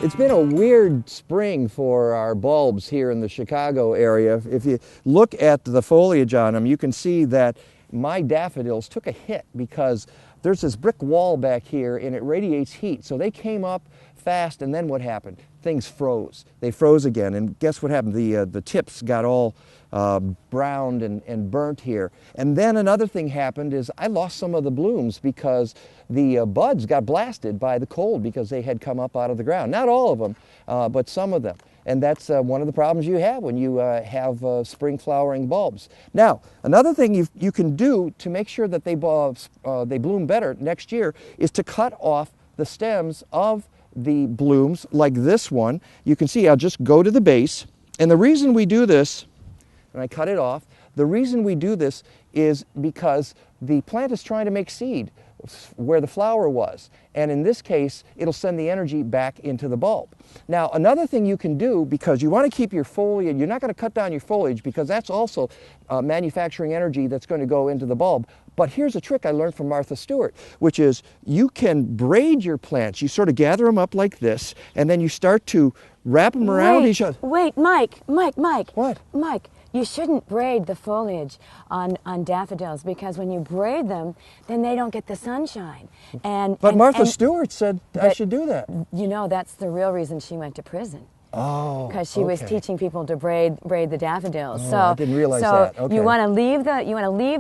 It's been a weird spring for our bulbs here in the Chicago area. If you look at the foliage on them, you can see that my daffodils took a hit because there's this brick wall back here and it radiates heat. So they came up fast, and then what happened? Things froze. They froze again, and guess what happened? The tips got all browned and burnt here. And then another thing happened is I lost some of the blooms because the buds got blasted by the cold because they had come up out of the ground. Not all of them, but some of them. And that's one of the problems you have when you have spring flowering bulbs. Now, another thing you can do to make sure that they bloom better next year is to cut off the stems of the blooms like this one. You can see I'll just go to the base. And the reason we do this, and I cut it off, the reason we do this is because the plant is trying to make seed where the flower was. And in this case, it'll send the energy back into the bulb. Now, another thing you can do, because you want to keep your foliage, you're not going to cut down your foliage because that's also manufacturing energy that's going to go into the bulb. But here's a trick I learned from Martha Stewart, which is you can braid your plants. You sort of gather them up like this, and then you start to wrap them around each other. Wait, Mike. What? Mike, you shouldn't braid the foliage on daffodils because when you braid them, then they don't get the sunshine. But Martha Stewart said I should do that. You know, that's the real reason she went to prison. Oh, because she was teaching people to braid the daffodils. Oh, I didn't realize that. Okay. You want to leave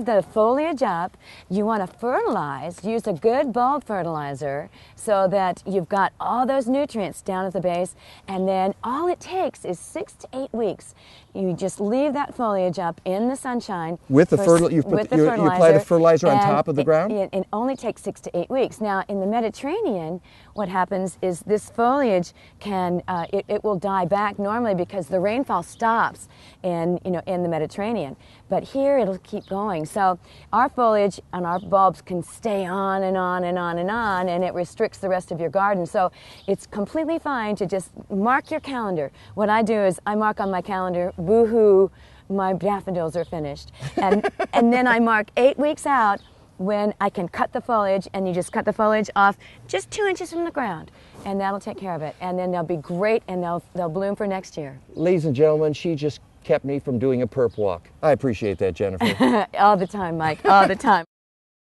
the foliage up. You want to fertilize. Use a good bulb fertilizer so that you've got all those nutrients down at the base. And then all it takes is 6 to 8 weeks. You just leave that foliage up in the sunshine. With the fertilizer, you apply the fertilizer on top of the ground? It only takes 6 to 8 weeks. Now, in the Mediterranean, what happens is this foliage can, it will die back normally because the rainfall stops in the Mediterranean. But here it'll keep going. So our foliage and our bulbs can stay on and on and on and on, and it restricts the rest of your garden. So it's completely fine to just mark your calendar. What I do is I mark on my calendar, woohoo, my daffodils are finished. And then I mark 8 weeks out when I can cut the foliage, and you just cut the foliage off just 2 inches from the ground, and that'll take care of it. And then they'll be great, and they'll bloom for next year. Ladies and gentlemen, she just kept me from doing a perp walk. I appreciate that, Jennifer. All the time, Mike, all the time.